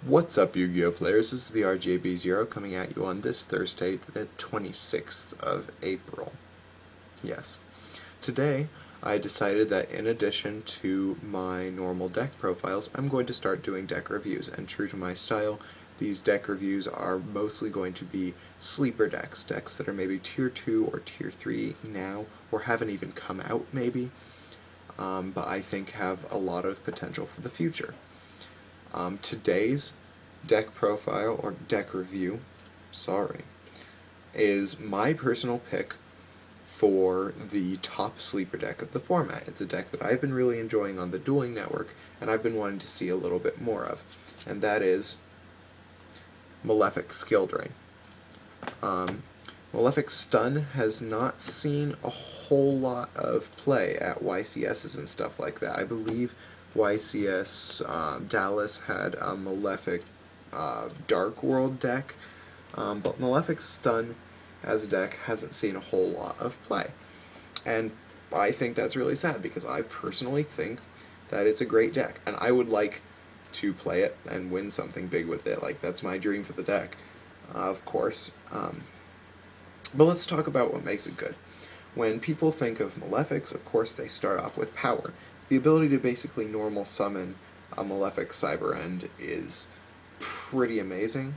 What's up, Yu-Gi-Oh players? This is the RJB0 coming at you on this Thursday, the 26th of April. Yes. Today, I decided that in addition to my normal deck profiles, I'm going to start doing deck reviews, and true to my style, these deck reviews are mostly going to be sleeper decks, decks that are maybe Tier 2 or Tier 3 now, or haven't even come out maybe, but I think have a lot of potential for the future. Today's deck profile, or deck review, is my personal pick for the top sleeper deck of the format. It's a deck that I've been really enjoying on the Dueling Network, and I've been wanting to see a little bit more of, and that is Malefic Skill Drain. Malefic Stun has not seen a whole lot of play at YCSs and stuff like that. I believe YCS Dallas had a Malefic Dark World deck, but Malefic Stun as a deck hasn't seen a whole lot of play. And I think that's really sad, because I personally think that it's a great deck, and I would like to play it and win something big with it. Like, that's my dream for the deck, of course. But let's talk about what makes it good. When people think of Malefics, of course they start off with power. The ability to basically normal summon a Malefic Cyber End is pretty amazing.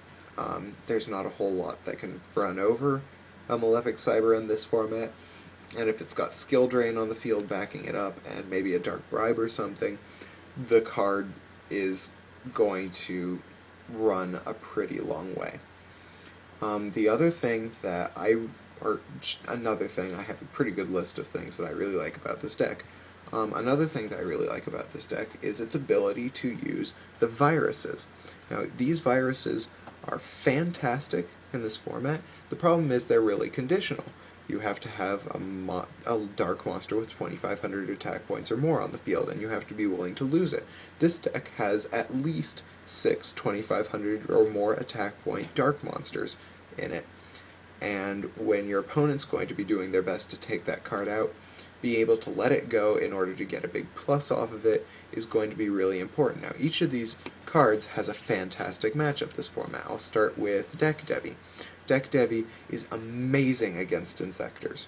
There's not a whole lot that can run over a Malefic Cyber End this format, and if it's got Skill Drain on the field backing it up, and maybe a Dark Bribe or something, the card is going to run a pretty long way. The other thing that another thing, I have a pretty good list of things that I really like about this deck. Another thing that I really like about this deck is its ability to use the viruses. Now, these viruses are fantastic in this format. The problem is they're really conditional. You have to have a dark monster with 2,500 attack points or more on the field, and you have to be willing to lose it. This deck has at least 6 2,500 or more attack point dark monsters in it. And when your opponent's going to be doing their best to take that card out, being able to let it go in order to get a big plus off of it is going to be really important. Now, each of these cards has a fantastic matchup this format. I'll start with Deck Devi. Deck Devi is amazing against Insectors.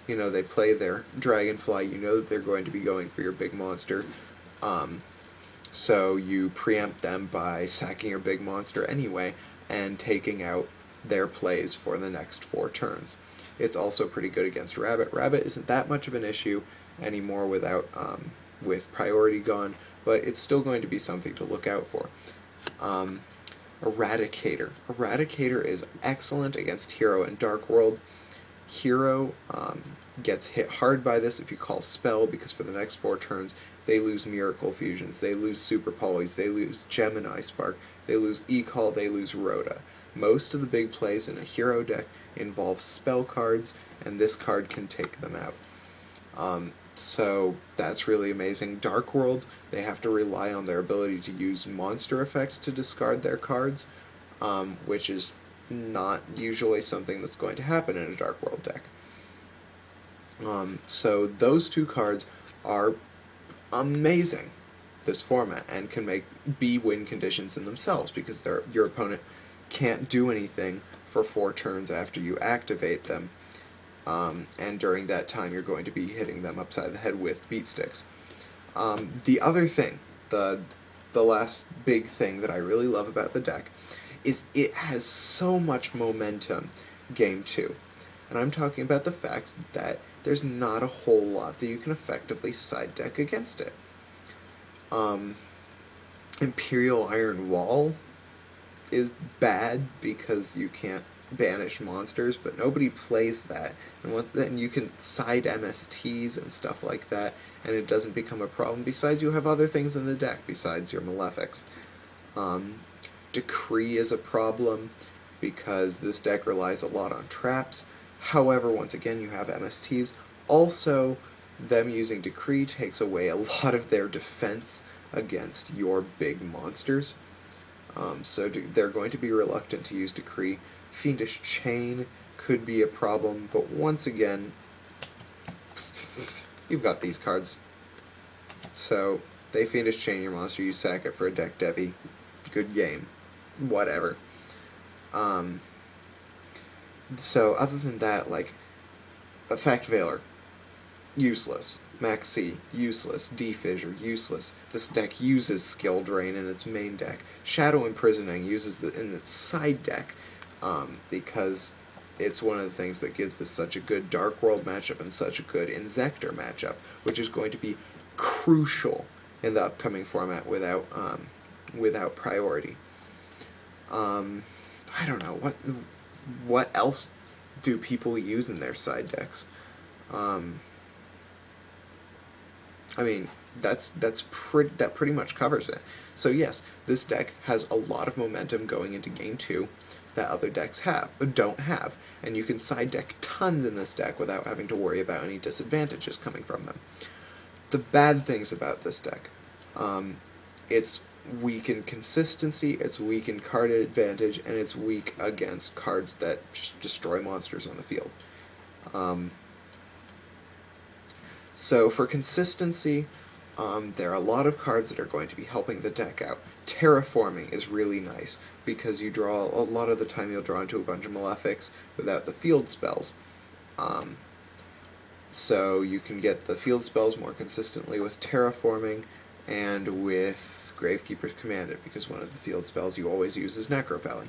You know, they play their Dragonfly, you know that they're going to be going for your big monster, so you preempt them by sacking your big monster anyway, and taking out their plays for the next 4 turns. It's also pretty good against Rabbit. Rabbit isn't that much of an issue anymore with priority gone, but it's still going to be something to look out for. Eradicator. Eradicator is excellent against Hero and Dark World. Hero gets hit hard by this if you call Spell, because for the next 4 turns they lose Miracle Fusions, they lose Super Polys, they lose Gemini Spark, they lose E-Call, they lose Rhoda. Most of the big plays in a Hero deck involve spell cards, and this card can take them out. So that's really amazing. Dark Worlds, they have to rely on their ability to use monster effects to discard their cards, which is not usually something that's going to happen in a Dark World deck. So those 2 cards are amazing this format, and can be win conditions in themselves, because your opponent can't do anything for 4 turns after you activate them, and during that time you're going to be hitting them upside the head with beat sticks. The other thing, the last big thing that I really love about the deck, is it has so much momentum game 2. And I'm talking about the fact that there's not a whole lot that you can effectively side deck against it. Imperial Iron Wall is bad because you can't banish monsters, but nobody plays that, and then you can side MSTs and stuff like that, and it doesn't become a problem. Besides, you have other things in the deck besides your Malefics. Decree is a problem because this deck relies a lot on traps. However, once again, you have MSTs. Also, them using Decree takes away a lot of their defense against your big monsters. So they're going to be reluctant to use Decree. Fiendish Chain could be a problem, but once again, you've got these cards. So they Fiendish Chain your monster, you sack it for a Deck Devi, good game. whatever. So other than that, like, Effect Veiler, useless. Maxi, useless. Defissure, useless. This deck uses Skill Drain in its main deck. Shadow Imprisoning uses it in its side deck, because it's one of the things that gives this such a good Dark World matchup and such a good Inzektor matchup, which is going to be crucial in the upcoming format without priority. I don't know, what else do people use in their side decks? I mean, that pretty much covers it. So yes, this deck has a lot of momentum going into Game 2 that other decks don't have, and you can side deck tons in this deck without having to worry about any disadvantages coming from them. The bad things about this deck, it's weak in consistency, it's weak in card advantage, and it's weak against cards that just destroy monsters on the field. So for consistency, there are a lot of cards that are going to be helping the deck out. Terraforming is really nice, because you draw, a lot of the time you'll draw into a bunch of Malefics without the field spells. So you can get the field spells more consistently with Terraforming and with Gravekeeper's Commandant, because one of the field spells you always use is Necrovalley.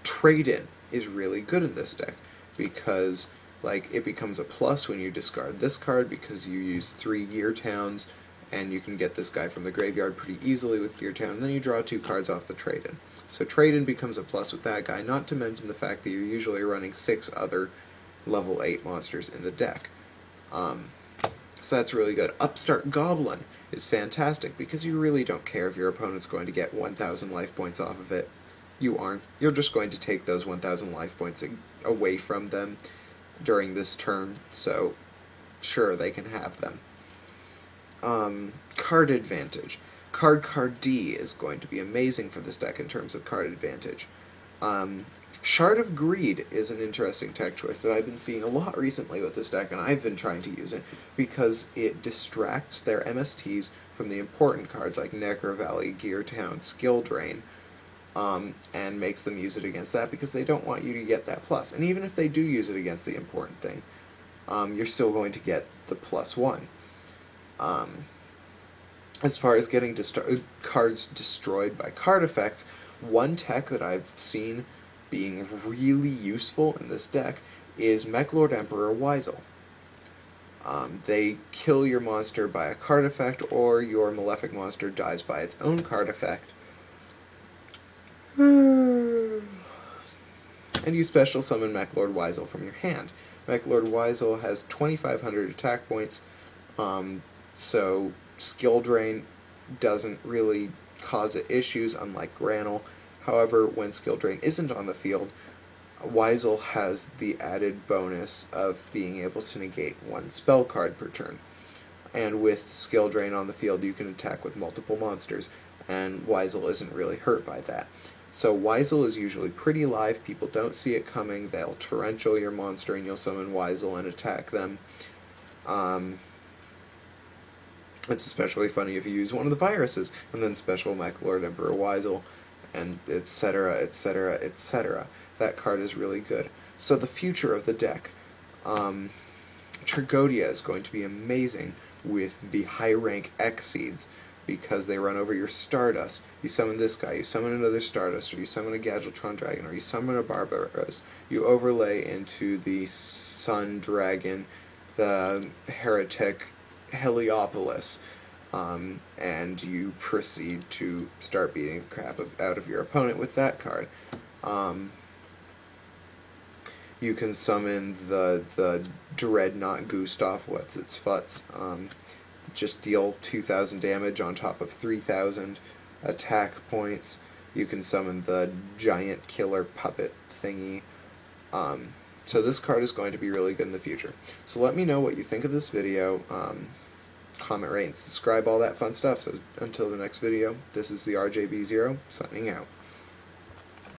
Trade-in is really good in this deck, because like it becomes a plus when you discard this card, because you use 3 Gear Towns, and you can get this guy from the graveyard pretty easily with Gear Town, and then you draw 2 cards off the trade-in. So trade-in becomes a plus with that guy, not to mention the fact that you're usually running 6 other level 8 monsters in the deck. So that's really good. Upstart Goblin is fantastic, because you really don't care if your opponent's going to get 1,000 life points off of it. You aren't. You're just going to take those 1,000 life points away from them during this turn, so sure, they can have them. Card advantage. Card D is going to be amazing for this deck in terms of card advantage. Shard of Greed is an interesting tech choice that I've been seeing a lot recently with this deck, and I've been trying to use it because it distracts their MSTs from the important cards like Necrovalley, Gear Town, Skill Drain, and makes them use it against that, because they don't want you to get that plus. And even if they do use it against the important thing, you're still going to get the +1. As far as getting cards destroyed by card effects, one tech that I've seen being really useful in this deck is Mechlord Emperor Weisel. They kill your monster by a card effect, or your Malefic monster dies by its own card effect. And you special summon Mechlord Weisel from your hand. Mechlord Weisel has 2,500 attack points, so Skill Drain doesn't really cause it issues, unlike Granel. However, when Skill Drain isn't on the field, Weisel has the added bonus of being able to negate 1 spell card per turn. And with Skill Drain on the field, you can attack with multiple monsters, and Weisel isn't really hurt by that. So Weisel is usually pretty live, people don't see it coming, they'll torrential your monster and you'll summon Weisel and attack them. It's especially funny if you use one of the viruses, and then special Mechlord Emperor Weisel, and etc, etc, etc. That card is really good. So the future of the deck. Tragodia is going to be amazing with the high rank X-Seeds, because they run over your Stardust. You summon this guy, you summon another Stardust, or you summon a Gadjiltron Dragon, or you summon a Barbaros. You overlay into the Sun Dragon, the Heretic Heliopolis, and you proceed to start beating the crap out of your opponent with that card. You can summon the Dreadnought Gustav, what's its futs, just deal 2,000 damage on top of 3,000 attack points. You can summon the Giant Killer Puppet thingy. So this card is going to be really good in the future. So let me know what you think of this video. Comment, rate, and subscribe, all that fun stuff. So until the next video, this is the RJB0, signing out.